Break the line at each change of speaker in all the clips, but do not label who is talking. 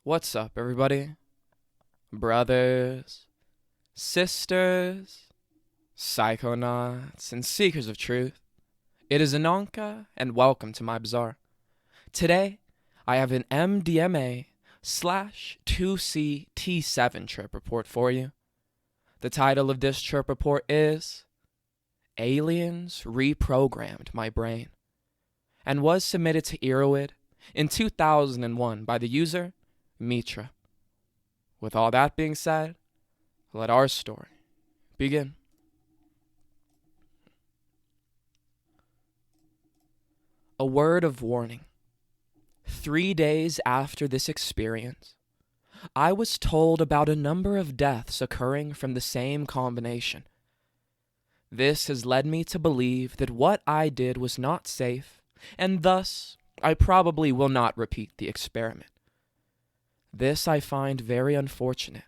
What's up, everybody? Brothers, sisters, psychonauts, and seekers of truth. It is Ananka, and welcome to my bazaar. Today, I have an MDMA / 2C-T-7 trip report for you. The title of this trip report is Aliens Reprogrammed My Brain, and was submitted to Erowid in 2001 by the user Mitra. With all that being said, let our story begin. A word of warning. 3 days after this experience, I was told about a number of deaths occurring from the same combination. This has led me to believe that what I did was not safe, and thus I probably will not repeat the experiment. This I find very unfortunate,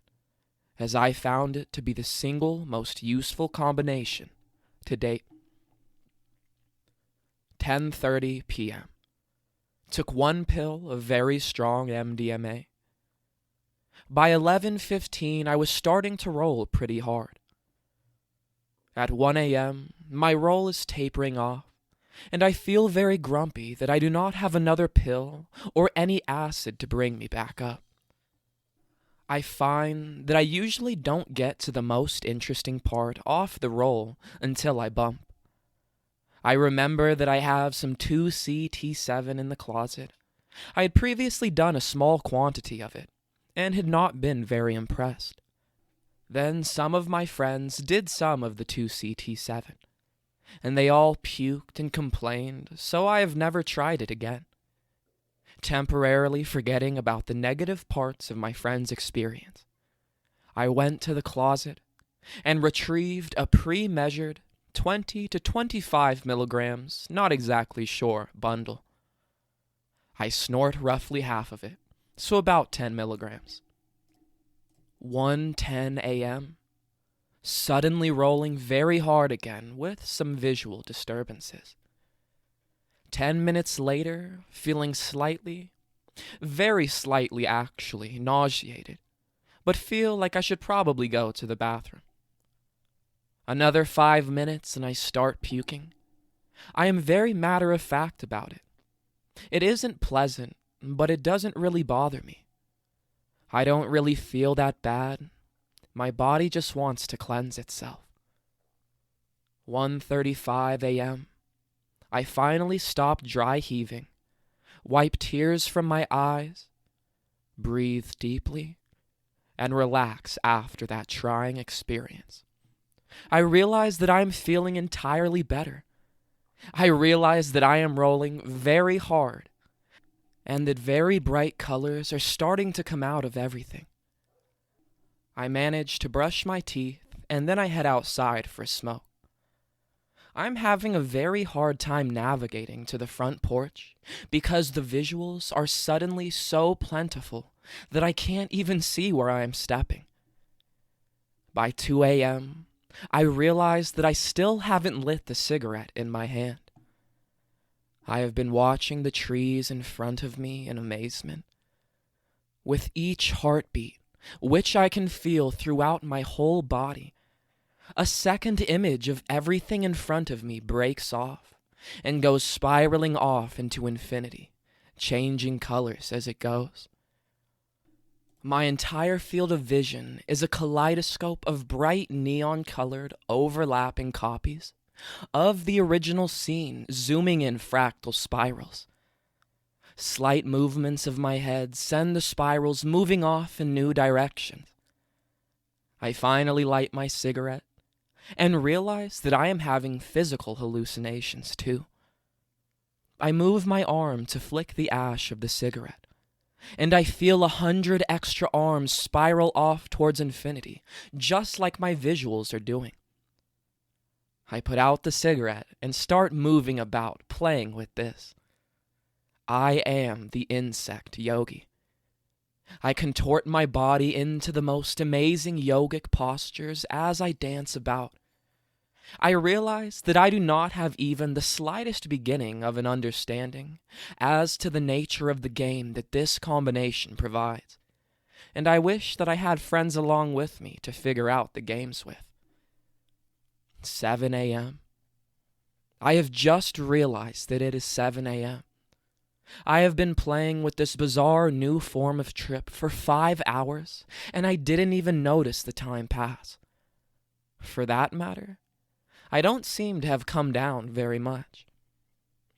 as I found it to be the single most useful combination to date. 10:30 p.m. Took one pill of very strong MDMA. By 11:15, I was starting to roll pretty hard. At 1 a.m., my roll is tapering off, and I feel very grumpy that I do not have another pill or any acid to bring me back up. I find that I usually don't get to the most interesting part off the roll until I bump. I remember that I have some 2C-T-7 in the closet. I had previously done a small quantity of it, and had not been very impressed. Then some of my friends did some of the 2C-T-7, and they all puked and complained, so I have never tried it again. Temporarily forgetting about the negative parts of my friend's experience, I went to the closet and retrieved a pre-measured 20 to 25 milligrams, not exactly sure, bundle. I snort roughly half of it, so about 10 milligrams. 1:10 a.m., suddenly rolling very hard again with some visual disturbances. 10 minutes later, feeling slightly, very slightly actually, nauseated, but feel like I should probably go to the bathroom. Another 5 minutes and I start puking. I am very matter-of-fact about it. It isn't pleasant, but it doesn't really bother me. I don't really feel that bad. My body just wants to cleanse itself. 1:35 a.m. I finally stop dry heaving, wipe tears from my eyes, breathe deeply, and relax after that trying experience. I realize that I am feeling entirely better. I realize that I am rolling very hard, and that very bright colors are starting to come out of everything. I manage to brush my teeth, and then I head outside for a smoke. I'm having a very hard time navigating to the front porch because the visuals are suddenly so plentiful that I can't even see where I am stepping. By 2 a.m., I realize that I still haven't lit the cigarette in my hand. I have been watching the trees in front of me in amazement. With each heartbeat, which I can feel throughout my whole body, a second image of everything in front of me breaks off and goes spiraling off into infinity, changing colors as it goes. My entire field of vision is a kaleidoscope of bright neon-colored, overlapping copies of the original scene, zooming in fractal spirals. Slight movements of my head send the spirals moving off in new directions. I finally light my cigarette and realize that I am having physical hallucinations too. I move my arm to flick the ash of the cigarette, and I feel 100 extra arms spiral off towards infinity, just like my visuals are doing. I put out the cigarette and start moving about, playing with this. I am the insect yogi. I contort my body into the most amazing yogic postures as I dance about. I realize that I do not have even the slightest beginning of an understanding as to the nature of the game that this combination provides. and I wish that I had friends along with me to figure out the games with. 7 a.m. I have just realized that it is 7 a.m. I have been playing with this bizarre new form of trip for 5 hours, and I didn't even notice the time pass. For that matter, I don't seem to have come down very much.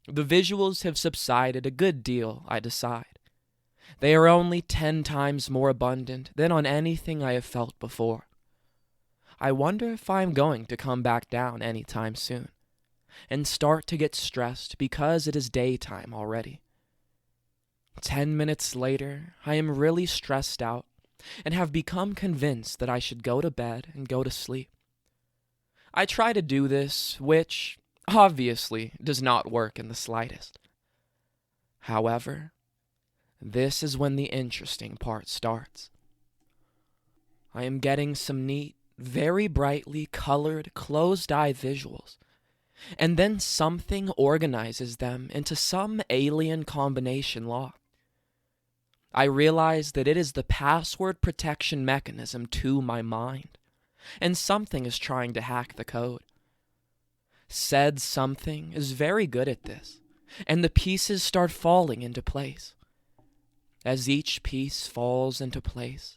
The visuals have subsided a good deal, I decide. They are only 10 times more abundant than on anything I have felt before. I wonder if I am going to come back down anytime soon, and start to get stressed because it is daytime already. 10 minutes later, I am really stressed out and have become convinced that I should go to bed and go to sleep. I try to do this, which obviously does not work in the slightest. However, this is when the interesting part starts. I am getting some neat, very brightly colored, closed-eye visuals, and then something organizes them into some alien combination lock. I realize that it is the password protection mechanism to my mind, and something is trying to hack the code. Said something is very good at this, and the pieces start falling into place. As each piece falls into place,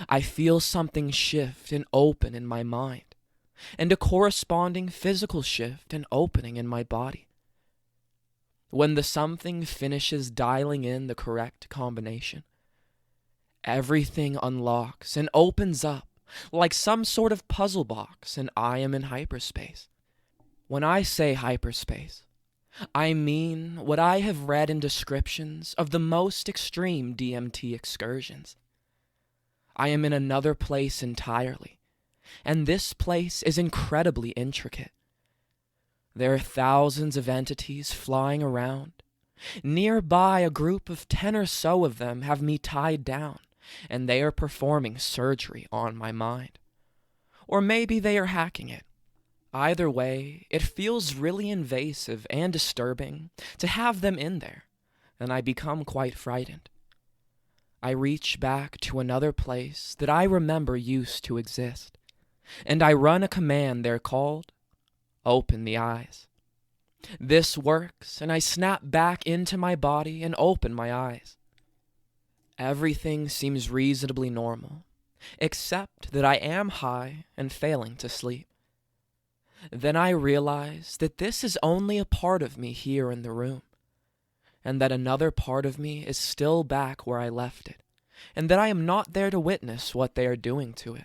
I feel something shift and open in my mind, and a corresponding physical shift and opening in my body. When the something finishes dialing in the correct combination, everything unlocks and opens up like some sort of puzzle box, and I am in hyperspace. When I say hyperspace, I mean what I have read in descriptions of the most extreme DMT excursions. I am in another place entirely, and this place is incredibly intricate. There are thousands of entities flying around. Nearby, a group of 10 or so of them have me tied down, and they are performing surgery on my mind. Or maybe they are hacking it. Either way, it feels really invasive and disturbing to have them in there, and I become quite frightened. I reach back to another place that I remember used to exist, and I run a command there called Open the Eyes. This works, and I snap back into my body and open my eyes. Everything seems reasonably normal, except that I am high and failing to sleep. Then I realize that this is only a part of me here in the room, and that another part of me is still back where I left it, and that I am not there to witness what they are doing to it.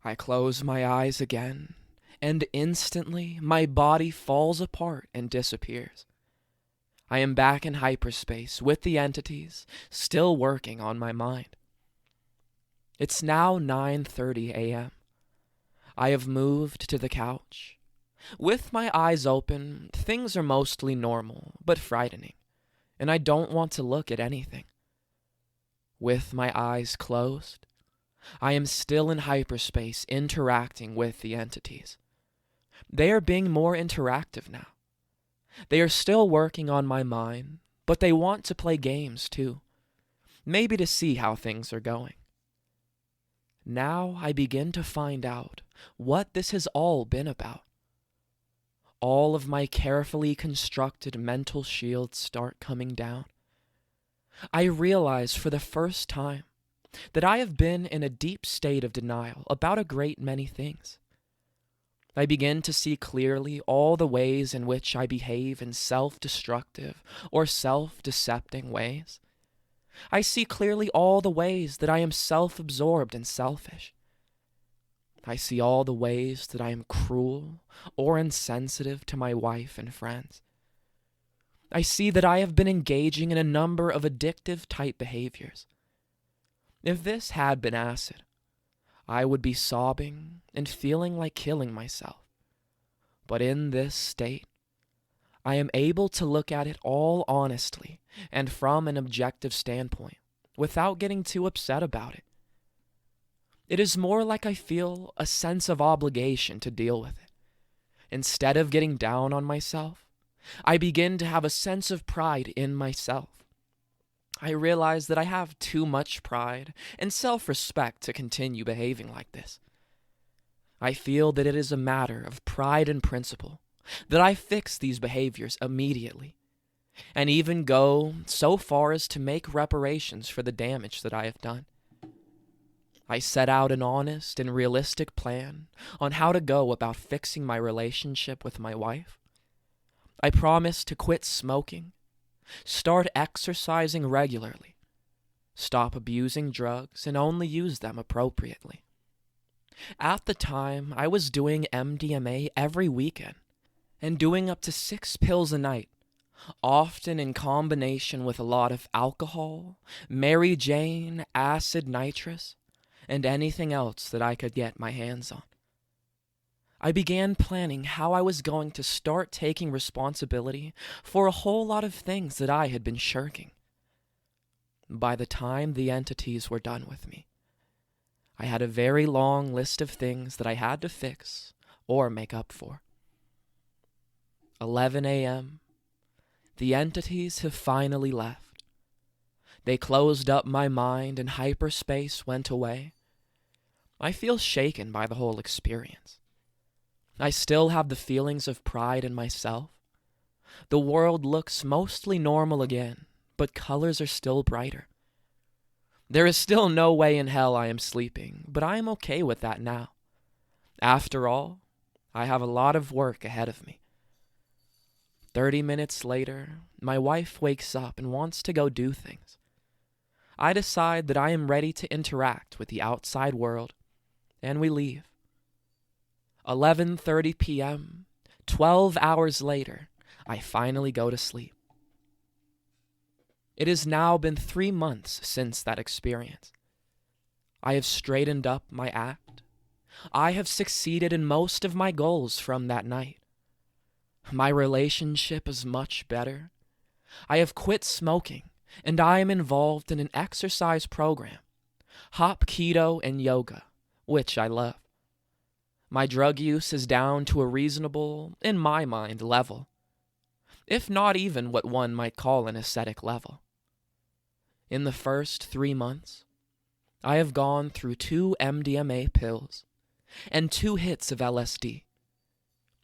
I close my eyes again, and instantly my body falls apart and disappears. I am back in hyperspace with the entities still working on my mind. It's now 9:30 a.m. I have moved to the couch. With my eyes open, things are mostly normal, but frightening, and I don't want to look at anything. With my eyes closed, I am still in hyperspace interacting with the entities. They are being more interactive now. They are still working on my mind, but they want to play games too, maybe to see how things are going. Now I begin to find out what this has all been about. All of my carefully constructed mental shields start coming down. I realize for the first time that I have been in a deep state of denial about a great many things. I begin to see clearly all the ways in which I behave in self-destructive or self-decepting ways. I see clearly all the ways that I am self-absorbed and selfish. I see all the ways that I am cruel or insensitive to my wife and friends. I see that I have been engaging in a number of addictive type behaviors. If this had been acid, I would be sobbing and feeling like killing myself. But in this state, I am able to look at it all honestly and from an objective standpoint, without getting too upset about it. It is more like I feel a sense of obligation to deal with it. Instead of getting down on myself, I begin to have a sense of pride in myself. I realize that I have too much pride and self-respect to continue behaving like this. I feel that it is a matter of pride and principle that I fix these behaviors immediately, and even go so far as to make reparations for the damage that I have done. I set out an honest and realistic plan on how to go about fixing my relationship with my wife. I promised to quit smoking, start exercising regularly, stop abusing drugs, and only use them appropriately. At the time, I was doing MDMA every weekend and doing up to 6 pills a night, often in combination with a lot of alcohol, Mary Jane, acid nitrous, and anything else that I could get my hands on. I began planning how I was going to start taking responsibility for a whole lot of things that I had been shirking. By the time the entities were done with me, I had a very long list of things that I had to fix or make up for. 11 a.m. The entities have finally left. They closed up my mind and hyperspace went away. I feel shaken by the whole experience. I still have the feelings of pride in myself. The world looks mostly normal again, but colors are still brighter. There is still no way in hell I am sleeping, but I am okay with that now. After all, I have a lot of work ahead of me. 30 minutes later, my wife wakes up and wants to go do things. I decide that I am ready to interact with the outside world, and we leave. 11:30 p.m., 12 hours later, I finally go to sleep. It has now been 3 months since that experience. I have straightened up my act. I have succeeded in most of my goals from that night. My relationship is much better. I have quit smoking, and I am involved in an exercise program, hop keto and yoga, which I love. My drug use is down to a reasonable, in my mind, level, if not even what one might call an ascetic level. In the first 3 months, I have gone through 2 MDMA pills and 2 hits of LSD.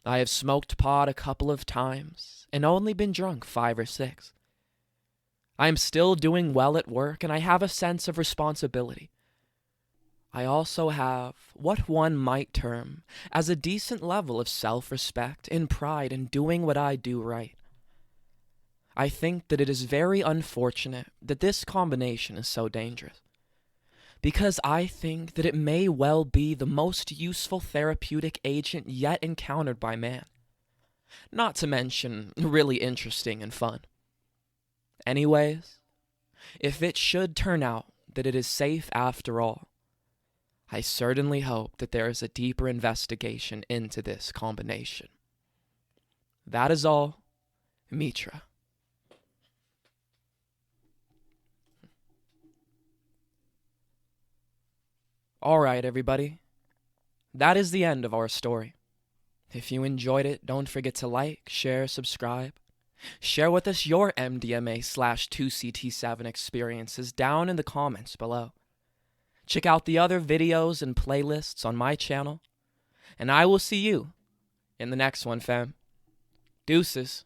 I have smoked pot a couple of times and only been drunk 5 or 6. I am still doing well at work and I have a sense of responsibility. I also have what one might term as a decent level of self-respect and pride in doing what I do right. I think that it is very unfortunate that this combination is so dangerous, because I think that it may well be the most useful therapeutic agent yet encountered by man, not to mention really interesting and fun. Anyways, if it should turn out that it is safe after all, I certainly hope that there is a deeper investigation into this combination. That is all, Mitra. Alright, everybody. That is the end of our story. If you enjoyed it, don't forget to like, share, subscribe. Share with us your MDMA/2C-T7 experiences down in the comments below. Check out the other videos and playlists on my channel. And I will see you in the next one, fam. Deuces.